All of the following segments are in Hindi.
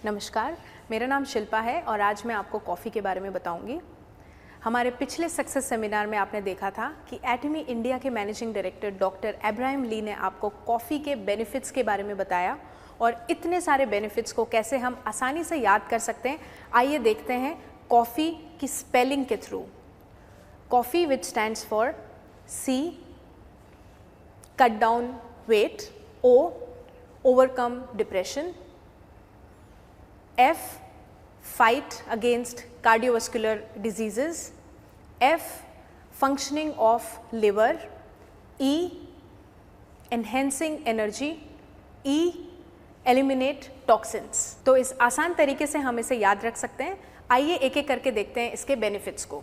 नमस्कार, मेरा नाम शिल्पा है और आज मैं आपको कॉफ़ी के बारे में बताऊंगी। हमारे पिछले सक्सेस सेमिनार में आपने देखा था कि एटमी इंडिया के मैनेजिंग डायरेक्टर डॉक्टर अब्राहम ली ने आपको कॉफ़ी के बेनिफिट्स के बारे में बताया और इतने सारे बेनिफिट्स को कैसे हम आसानी से याद कर सकते हैं। आइए देखते हैं कॉफ़ी की स्पेलिंग के थ्रू। Coffee which stands for C, cut down weight, O, overcome depression, F, fight against cardiovascular diseases, F, functioning of liver, E, enhancing energy, E, eliminate toxins। तो इस आसान तरीके से हम इसे याद रख सकते हैं। आइए एक एक करके देखते हैं इसके बेनिफिट्स को।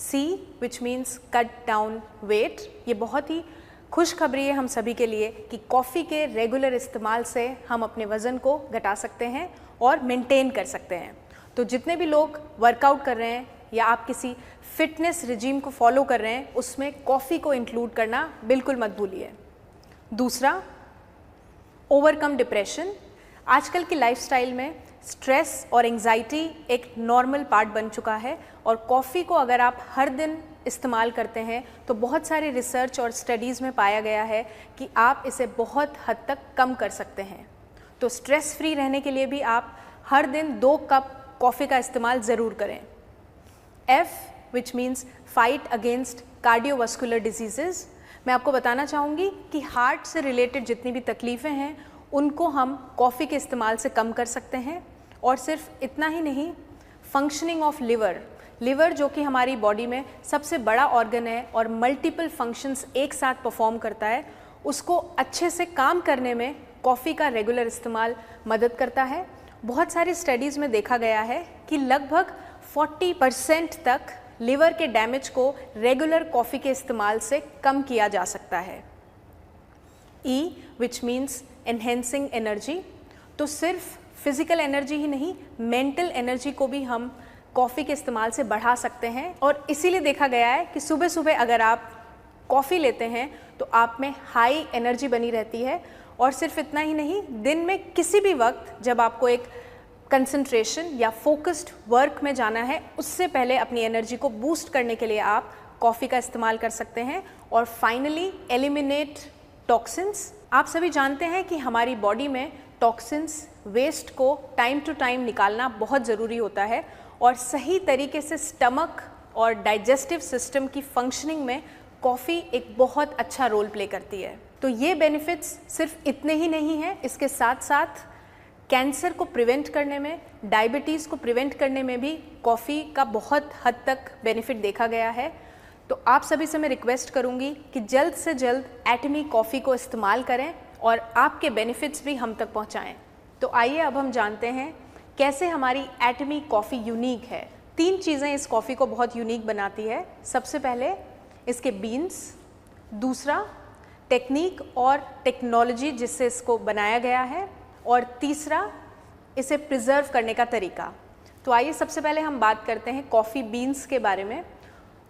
C, which means cut down weight, ये बहुत ही खुशखबरी है हम सभी के लिए कि कॉफ़ी के रेगुलर इस्तेमाल से हम अपने वज़न को घटा सकते हैं और मेंटेन कर सकते हैं। तो जितने भी लोग वर्कआउट कर रहे हैं या आप किसी फिटनेस रिजीम को फॉलो कर रहे हैं, उसमें कॉफ़ी को इंक्लूड करना बिल्कुल मत भूलिए। दूसरा, ओवरकम डिप्रेशन। आजकल की लाइफस्टाइल में स्ट्रेस और एंजाइटी एक नॉर्मल पार्ट बन चुका है और कॉफ़ी को अगर आप हर दिन इस्तेमाल करते हैं तो बहुत सारी रिसर्च और स्टडीज़ में पाया गया है कि आप इसे बहुत हद तक कम कर सकते हैं। तो स्ट्रेस फ्री रहने के लिए भी आप हर दिन 2 कप कॉफ़ी का इस्तेमाल ज़रूर करें। F, which means fight against cardiovascular disease. मैं आपको बताना चाहूँगी कि हार्ट से रिलेटेड जितनी भी तकलीफ़ें हैं उनको हम कॉफ़ी के इस्तेमाल से कम कर सकते हैं। और सिर्फ इतना ही नहीं, फंक्शनिंग ऑफ लिवर जो कि हमारी बॉडी में सबसे बड़ा ऑर्गन है और मल्टीपल फंक्शंस एक साथ परफॉर्म करता है, उसको अच्छे से काम करने में कॉफ़ी का रेगुलर इस्तेमाल मदद करता है। बहुत सारी स्टडीज़ में देखा गया है कि लगभग 40% तक लिवर के डैमेज को रेगुलर कॉफ़ी के इस्तेमाल से कम किया जा सकता है। E, which means enhancing energy. तो सिर्फ फिज़िकल एनर्जी ही नहीं, मेंटल एनर्जी को भी हम कॉफ़ी के इस्तेमाल से बढ़ा सकते हैं। और इसीलिए देखा गया है कि सुबह सुबह अगर आप कॉफ़ी लेते हैं तो आप में हाई एनर्जी बनी रहती है। और सिर्फ इतना ही नहीं, दिन में किसी भी वक्त जब आपको एक कंसंट्रेशन या फोकस्ड वर्क में जाना है, उससे पहले अपनी एनर्जी को बूस्ट करने के लिए आप कॉफ़ी का इस्तेमाल कर सकते हैं। और फाइनली, एलिमिनेट टॉक्सिन्स। आप सभी जानते हैं कि हमारी बॉडी में टॉक्सिन्स, वेस्ट को टाइम टू टाइम निकालना बहुत ज़रूरी होता है और सही तरीके से स्टमक और डाइजेस्टिव सिस्टम की फंक्शनिंग में कॉफ़ी एक बहुत अच्छा रोल प्ले करती है। तो ये बेनिफिट्स सिर्फ इतने ही नहीं हैं, इसके साथ साथ कैंसर को प्रिवेंट करने में, डायबिटीज़ को प्रिवेंट करने में भी कॉफ़ी का बहुत हद तक बेनिफिट देखा गया है। तो आप सभी से मैं रिक्वेस्ट करूँगी कि जल्द से जल्द एटमी कॉफ़ी को इस्तेमाल करें और आपके बेनिफिट्स भी हम तक पहुँचाएँ। तो आइए अब हम जानते हैं कैसे हमारी एटमी कॉफ़ी यूनिक है। 3 चीज़ें इस कॉफ़ी को बहुत यूनिक बनाती है। सबसे पहले इसके बीन्स, दूसरा टेक्निक और टेक्नोलॉजी जिससे इसको बनाया गया है, और तीसरा इसे प्रिजर्व करने का तरीका। तो आइए सबसे पहले हम बात करते हैं कॉफ़ी बीन्स के बारे में।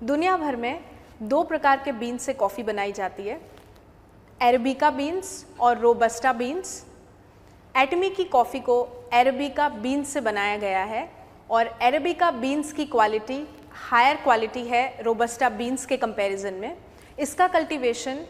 दुनिया भर में 2 प्रकार के बीन्स से कॉफ़ी बनाई जाती है, अरेबिका बीन्स और रोबस्टा बीन्स। एटमी की कॉफ़ी को अरेबिका बीन्स से बनाया गया है और अरेबिका बीन्स की क्वालिटी हायर क्वालिटी है रोबस्टा बीन्स के कंपैरिजन में। इसका कल्टीवेशन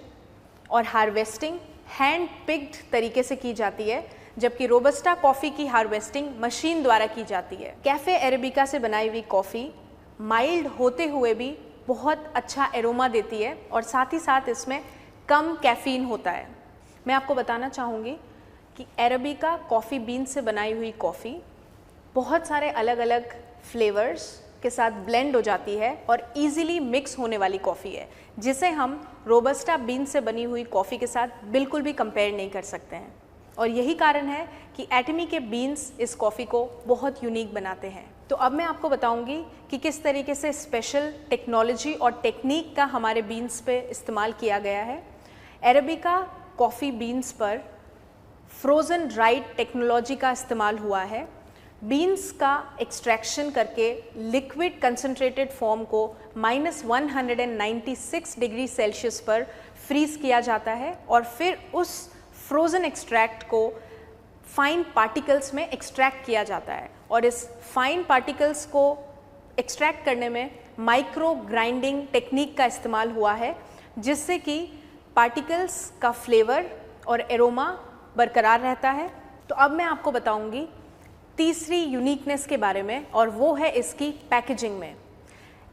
और हार्वेस्टिंग हैंड पिक्ड तरीके से की जाती है, जबकि रोबस्टा कॉफ़ी की हार्वेस्टिंग मशीन द्वारा की जाती है। कैफ़े अरेबिका से बनाई हुई कॉफ़ी माइल्ड होते हुए भी बहुत अच्छा एरोमा देती है और साथ ही साथ इसमें कम कैफ़ीन होता है। मैं आपको बताना चाहूँगी कि अरेबिका कॉफ़ी बीन से बनाई हुई कॉफ़ी बहुत सारे अलग अलग फ्लेवर्स के साथ ब्लेंड हो जाती है और इजीली मिक्स होने वाली कॉफ़ी है, जिसे हम रोबस्टा बीन से बनी हुई कॉफ़ी के साथ बिल्कुल भी कंपेयर नहीं कर सकते हैं। और यही कारण है कि एटमी के बीन्स इस कॉफ़ी को बहुत यूनिक बनाते हैं। तो अब मैं आपको बताऊंगी कि किस तरीके से स्पेशल टेक्नोलॉजी और टेक्निक का हमारे बीन्स पे इस्तेमाल किया गया है। अरेबिका कॉफ़ी बीन्स पर फ्रोज़न ड्राइड टेक्नोलॉजी का इस्तेमाल हुआ है। बीन्स का एक्सट्रैक्शन करके लिक्विड कंसनट्रेटेड फॉर्म को -196 डिग्री सेल्सियस पर फ्रीज़ किया जाता है और फिर उस फ्रोज़न एक्सट्रैक्ट को फाइन पार्टिकल्स में एक्सट्रैक्ट किया जाता है और इस फाइन पार्टिकल्स को एक्सट्रैक्ट करने में माइक्रो ग्राइंडिंग टेक्निक का इस्तेमाल हुआ है, जिससे कि पार्टिकल्स का फ्लेवर और एरोमा बरकरार रहता है। तो अब मैं आपको बताऊंगी तीसरी यूनिकनेस के बारे में, और वो है इसकी पैकेजिंग में।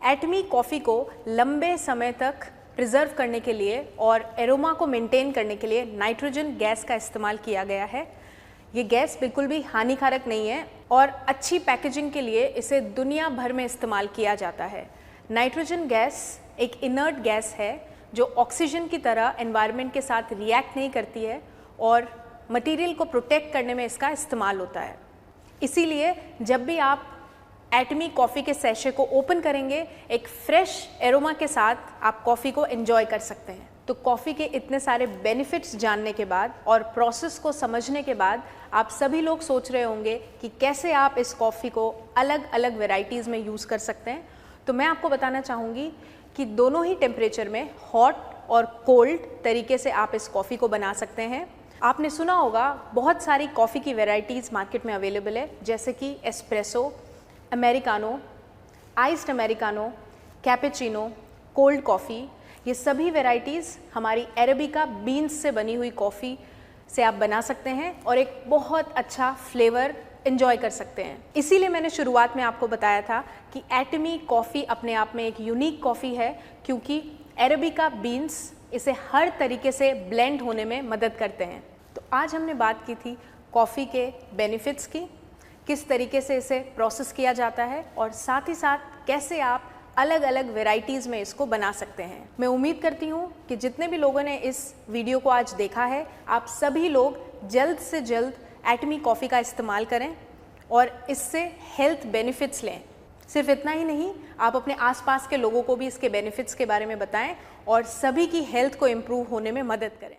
एटमी कॉफ़ी को लंबे समय तक प्रिजर्व करने के लिए और एरोमा को मेंटेन करने के लिए नाइट्रोजन गैस का इस्तेमाल किया गया है। ये गैस बिल्कुल भी हानिकारक नहीं है और अच्छी पैकेजिंग के लिए इसे दुनिया भर में इस्तेमाल किया जाता है। नाइट्रोजन गैस एक इनर्ट गैस है जो ऑक्सीजन की तरह एनवायरनमेंट के साथ रिएक्ट नहीं करती है और मटेरियल को प्रोटेक्ट करने में इसका इस्तेमाल होता है। इसीलिए जब भी आप एटमी कॉफ़ी के सैशे को ओपन करेंगे, एक फ्रेश एरोमा के साथ आप कॉफ़ी को एंजॉय कर सकते हैं। तो कॉफ़ी के इतने सारे बेनिफिट्स जानने के बाद और प्रोसेस को समझने के बाद आप सभी लोग सोच रहे होंगे कि कैसे आप इस कॉफ़ी को अलग अलग वेराइटीज़ में यूज़ कर सकते हैं। तो मैं आपको बताना चाहूँगी कि दोनों ही टेम्परेचर में हॉट और कोल्ड तरीके से आप इस कॉफ़ी को बना सकते हैं। आपने सुना होगा बहुत सारी कॉफ़ी की वेराइटीज़ मार्केट में अवेलेबल है, जैसे कि espresso, americano, iced americano, cappuccino, cold coffee. ये सभी वेराइटीज़ हमारी अरेबिका बीन्स से बनी हुई कॉफ़ी से आप बना सकते हैं और एक बहुत अच्छा फ्लेवर एंजॉय कर सकते हैं। इसीलिए मैंने शुरुआत में आपको बताया था कि एटमी कॉफ़ी अपने आप में एक यूनिक कॉफ़ी है, क्योंकि अरेबिका बीन्स इसे हर तरीके से ब्लेंड होने में मदद करते हैं। तो आज हमने बात की थी कॉफ़ी के बेनिफिट्स की, किस तरीके से इसे प्रोसेस किया जाता है और साथ ही साथ कैसे आप अलग अलग वेराइटीज़ में इसको बना सकते हैं। मैं उम्मीद करती हूँ कि जितने भी लोगों ने इस वीडियो को आज देखा है, आप सभी लोग जल्द से जल्द एटमी कॉफ़ी का इस्तेमाल करें और इससे हेल्थ बेनिफिट्स लें। सिर्फ इतना ही नहीं, आप अपने आसपास के लोगों को भी इसके बेनिफिट्स के बारे में बताएं और सभी की हेल्थ को इम्प्रूव होने में मदद करें।